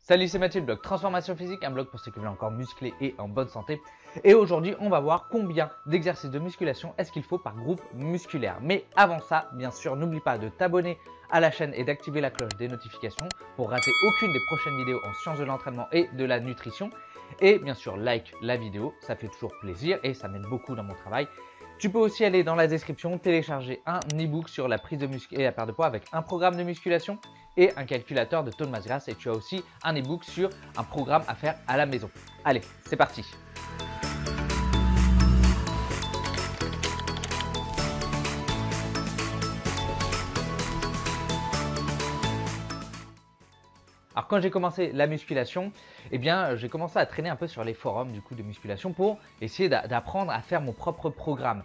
Salut, c'est Mathieu, le blog Transformation Physique, un blog pour ceux qui veulent encore muscler et en bonne santé. Et aujourd'hui, on va voir combien d'exercices de musculation est-ce qu'il faut par groupe musculaire. Mais avant ça, bien sûr, n'oublie pas de t'abonner à la chaîne et d'activer la cloche des notifications pour rater aucune des prochaines vidéos en sciences de l'entraînement et de la nutrition. Et bien sûr, like la vidéo, ça fait toujours plaisir et ça m'aide beaucoup dans mon travail. Tu peux aussi aller dans la description, télécharger un e-book sur la prise de muscle et la perte de poids avec un programme de musculation et un calculateur de taux de masse grasse. Et tu as aussi un e-book sur un programme à faire à la maison. Allez, c'est parti! Alors quand j'ai commencé la musculation, eh bien j'ai commencé à traîner un peu sur les forums de musculation pour essayer d'apprendre à faire mon propre programme.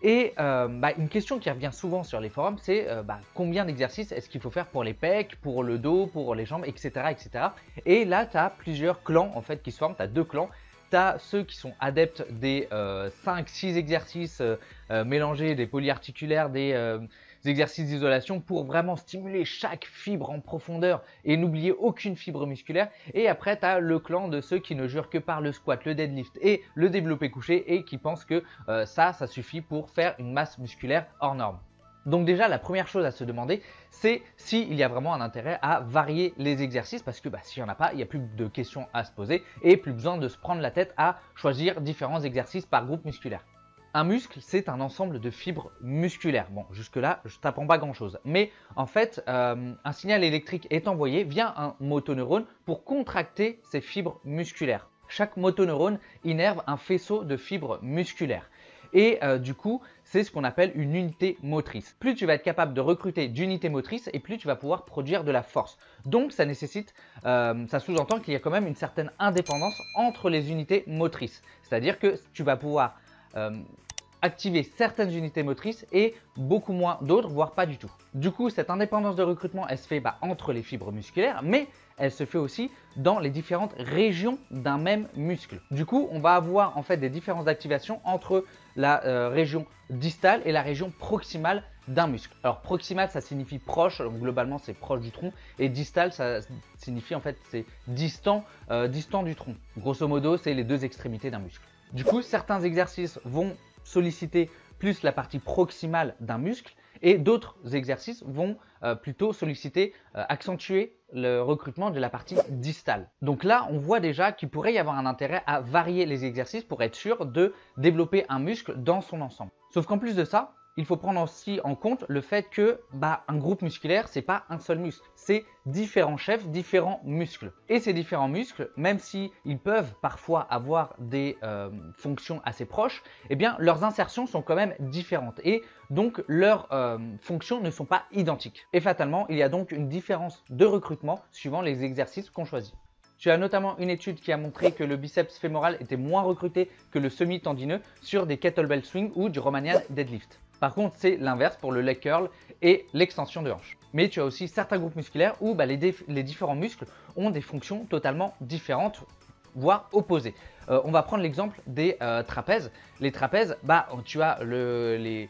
Et une question qui revient souvent sur les forums, c'est combien d'exercices est-ce qu'il faut faire pour les pecs, pour le dos, pour les jambes, etc. etc. Et là, tu as plusieurs clans en fait qui se forment, tu as deux clans. Tu as ceux qui sont adeptes des 5-6 exercices mélangés, des polyarticulaires, des exercices d'isolation pour vraiment stimuler chaque fibre en profondeur et n'oublier aucune fibre musculaire. Et après, tu as le clan de ceux qui ne jurent que par le squat, le deadlift et le développé couché et qui pensent que ça suffit pour faire une masse musculaire hors norme. Donc déjà, la première chose à se demander, c'est s'il y a vraiment un intérêt à varier les exercices parce que s'il n'y en a pas, il n'y a plus de questions à se poser et plus besoin de se prendre la tête à choisir différents exercices par groupe musculaire. Un muscle, c'est un ensemble de fibres musculaires. Bon, jusque-là, je ne t'apprends pas grand-chose. Mais en fait, un signal électrique est envoyé via un motoneurone pour contracter ces fibres musculaires. Chaque motoneurone innerve un faisceau de fibres musculaires. Et du coup, c'est ce qu'on appelle une unité motrice. Plus tu vas être capable de recruter d'unités motrices et plus tu vas pouvoir produire de la force. Donc ça nécessite, ça sous-entend qu'il y a quand même une certaine indépendance entre les unités motrices. C'est-à-dire que tu vas pouvoir activer certaines unités motrices et beaucoup moins d'autres, voire pas du tout. Du coup, cette indépendance de recrutement, elle se fait entre les fibres musculaires, mais elle se fait aussi dans les différentes régions d'un même muscle. Du coup, on va avoir en fait des différences d'activation entre la région distale et la région proximale d'un muscle. Alors proximal, ça signifie proche, donc globalement c'est proche du tronc, et distal, ça signifie en fait c'est distant, distant du tronc. Grosso modo, c'est les deux extrémités d'un muscle. Du coup, certains exercices vont solliciter plus la partie proximale d'un muscle et d'autres exercices vont plutôt solliciter, accentuer le recrutement de la partie distale. Donc là, on voit déjà qu'il pourrait y avoir un intérêt à varier les exercices pour être sûr de développer un muscle dans son ensemble. Sauf qu'en plus de ça, il faut prendre aussi en compte le fait que un groupe musculaire, c'est pas un seul muscle, c'est différents chefs, différents muscles. Et ces différents muscles, même s'ils peuvent parfois avoir des fonctions assez proches, eh bien leurs insertions sont quand même différentes et donc leurs fonctions ne sont pas identiques. Et fatalement, il y a donc une différence de recrutement suivant les exercices qu'on choisit. Tu as notamment une étude qui a montré que le biceps fémoral était moins recruté que le semi-tendineux sur des kettlebell swing ou du Romanian deadlift. Par contre, c'est l'inverse pour le leg curl et l'extension de hanche. Mais tu as aussi certains groupes musculaires où les différents muscles ont des fonctions totalement différentes, voire opposées. On va prendre l'exemple des trapèzes. Les trapèzes, tu as le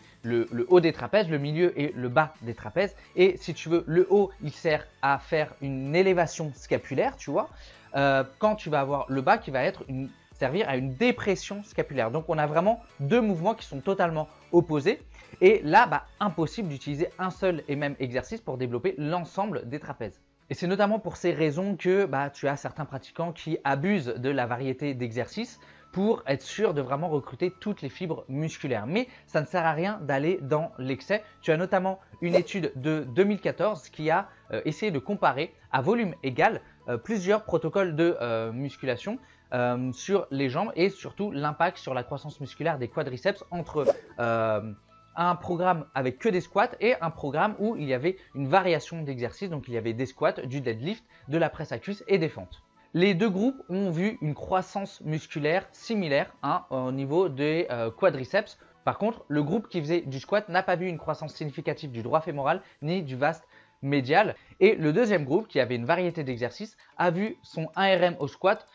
haut des trapèzes, le milieu et le bas des trapèzes. Et si tu veux, le haut, il sert à faire une élévation scapulaire, tu vois. Quand tu vas avoir le bas qui va servir à une dépression scapulaire. Donc, on a vraiment deux mouvements qui sont totalement opposés. Et là, impossible d'utiliser un seul et même exercice pour développer l'ensemble des trapèzes. Et c'est notamment pour ces raisons que tu as certains pratiquants qui abusent de la variété d'exercices pour être sûr de vraiment recruter toutes les fibres musculaires. Mais ça ne sert à rien d'aller dans l'excès. Tu as notamment une étude de 2014 qui a essayé de comparer à volume égal plusieurs protocoles de musculation sur les jambes et surtout l'impact sur la croissance musculaire des quadriceps entre un programme avec que des squats et un programme où il y avait une variation d'exercices. Donc il y avait des squats, du deadlift, de la presse à cuisse et des fentes. Les deux groupes ont vu une croissance musculaire similaire au niveau des quadriceps. Par contre, le groupe qui faisait du squat n'a pas vu une croissance significative du droit fémoral ni du vaste médial. Et le deuxième groupe, qui avait une variété d'exercices, a vu son 1RM au squat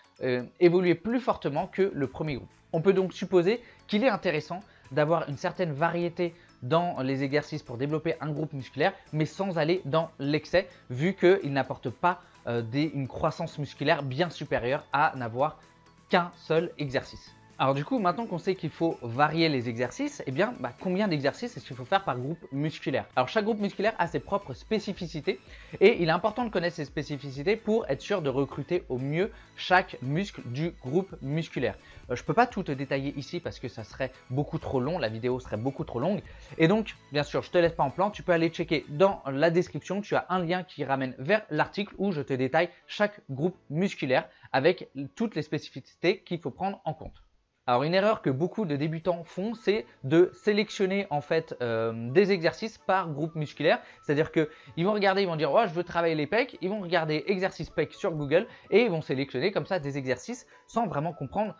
évoluer plus fortement que le premier groupe. On peut donc supposer qu'il est intéressant d'avoir une certaine variété dans les exercices pour développer un groupe musculaire, mais sans aller dans l'excès, vu qu'il n'apporte pas une croissance musculaire bien supérieure à n'avoir qu'un seul exercice. Alors du coup, maintenant qu'on sait qu'il faut varier les exercices, eh bien, combien d'exercices est-ce qu'il faut faire par groupe musculaire? Alors chaque groupe musculaire a ses propres spécificités et il est important de connaître ces spécificités pour être sûr de recruter au mieux chaque muscle du groupe musculaire. Je ne peux pas tout te détailler ici parce que ça serait beaucoup trop long, la vidéo serait beaucoup trop longue. Et donc, bien sûr, je ne te laisse pas en plan, tu peux aller checker dans la description, tu as un lien qui ramène vers l'article où je te détaille chaque groupe musculaire avec toutes les spécificités qu'il faut prendre en compte. Alors une erreur que beaucoup de débutants font, c'est de sélectionner en fait des exercices par groupe musculaire. C'est-à-dire qu'ils vont regarder, ils vont dire « oh, je veux travailler les pecs », ils vont regarder exercice pecs sur Google et ils vont sélectionner comme ça des exercices sans vraiment comprendre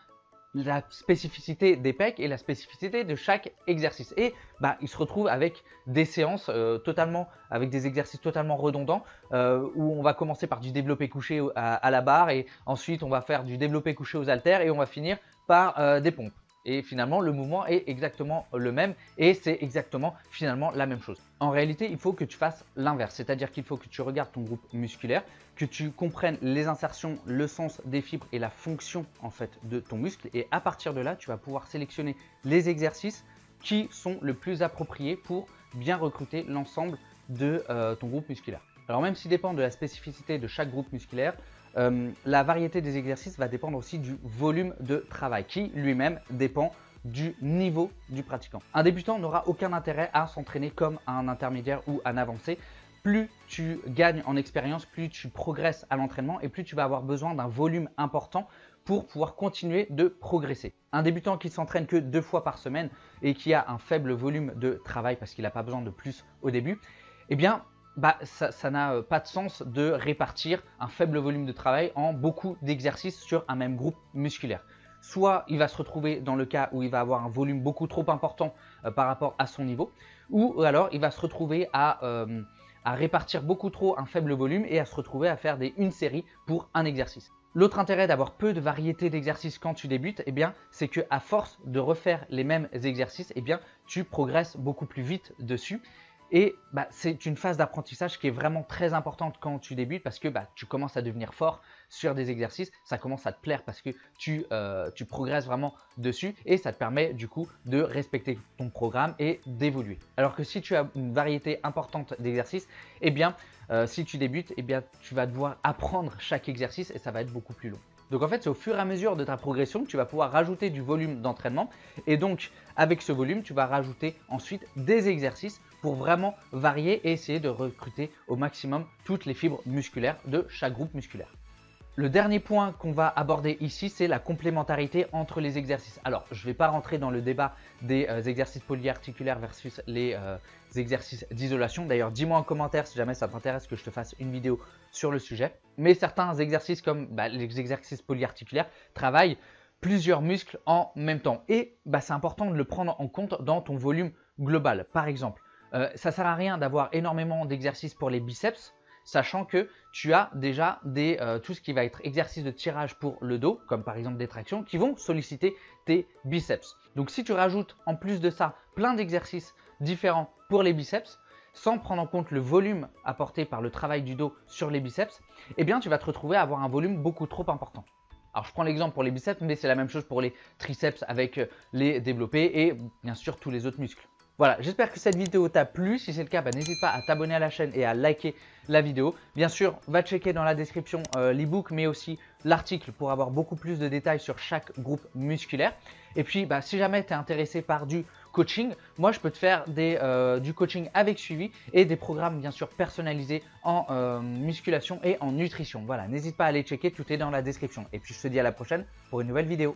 la spécificité des pecs et la spécificité de chaque exercice. Et ils se retrouvent avec des séances avec des exercices totalement redondants où on va commencer par du développé couché à la barre et ensuite on va faire du développé couché aux haltères et on va finir par des pompes. Et finalement, le mouvement est exactement le même et c'est exactement finalement la même chose. En réalité, il faut que tu fasses l'inverse, c'est-à-dire qu'il faut que tu regardes ton groupe musculaire, que tu comprennes les insertions, le sens des fibres et la fonction en fait de ton muscle. Et à partir de là, tu vas pouvoir sélectionner les exercices qui sont le plus appropriés pour bien recruter l'ensemble de ton groupe musculaire. Alors même s'il dépend de la spécificité de chaque groupe musculaire, la variété des exercices va dépendre aussi du volume de travail qui lui-même dépend du niveau du pratiquant. Un débutant n'aura aucun intérêt à s'entraîner comme un intermédiaire ou un avancé. Plus tu gagnes en expérience, plus tu progresses à l'entraînement et plus tu vas avoir besoin d'un volume important pour pouvoir continuer de progresser. Un débutant qui s'entraîne que 2 fois par semaine et qui a un faible volume de travail parce qu'il n'a pas besoin de plus au début, eh bien, ça n'a pas de sens de répartir un faible volume de travail en beaucoup d'exercices sur un même groupe musculaire. Soit il va se retrouver dans le cas où il va avoir un volume beaucoup trop important par rapport à son niveau, ou alors il va se retrouver à répartir beaucoup trop un faible volume et à se retrouver à faire une série pour un exercice. L'autre intérêt d'avoir peu de variété d'exercices quand tu débutes, c'est qu'à force de refaire les mêmes exercices, tu progresses beaucoup plus vite dessus. Et c'est une phase d'apprentissage qui est vraiment très importante quand tu débutes parce que tu commences à devenir fort sur des exercices, ça commence à te plaire parce que tu progresses vraiment dessus et ça te permet du coup de respecter ton programme et d'évoluer. Alors que si tu as une variété importante d'exercices, si tu débutes, tu vas devoir apprendre chaque exercice et ça va être beaucoup plus long. Donc en fait, c'est au fur et à mesure de ta progression que tu vas pouvoir rajouter du volume d'entraînement et donc avec ce volume, tu vas rajouter ensuite des exercices pour vraiment varier et essayer de recruter au maximum toutes les fibres musculaires de chaque groupe musculaire. Le dernier point qu'on va aborder ici, c'est la complémentarité entre les exercices. Alors, je ne vais pas rentrer dans le débat des exercices polyarticulaires versus les exercices d'isolation. D'ailleurs, dis-moi en commentaire si jamais ça t'intéresse que je te fasse une vidéo sur le sujet. Mais certains exercices comme les exercices polyarticulaires travaillent plusieurs muscles en même temps. Et c'est important de le prendre en compte dans ton volume global. Par exemple, ça ne sert à rien d'avoir énormément d'exercices pour les biceps, sachant que tu as déjà tout ce qui va être exercice de tirage pour le dos, comme par exemple des tractions, qui vont solliciter tes biceps. Donc si tu rajoutes en plus de ça plein d'exercices différents pour les biceps, sans prendre en compte le volume apporté par le travail du dos sur les biceps, tu vas te retrouver à avoir un volume beaucoup trop important. Alors je prends l'exemple pour les biceps, mais c'est la même chose pour les triceps avec les développés et bien sûr tous les autres muscles. Voilà, j'espère que cette vidéo t'a plu. Si c'est le cas, n'hésite pas à t'abonner à la chaîne et à liker la vidéo. Bien sûr, va checker dans la description l'ebook, mais aussi l'article pour avoir beaucoup plus de détails sur chaque groupe musculaire. Et puis, si jamais tu es intéressé par du coaching, moi, je peux te faire du coaching avec suivi et des programmes, bien sûr, personnalisés en musculation et en nutrition. Voilà, n'hésite pas à aller checker, tout est dans la description. Et puis, je te dis à la prochaine pour une nouvelle vidéo.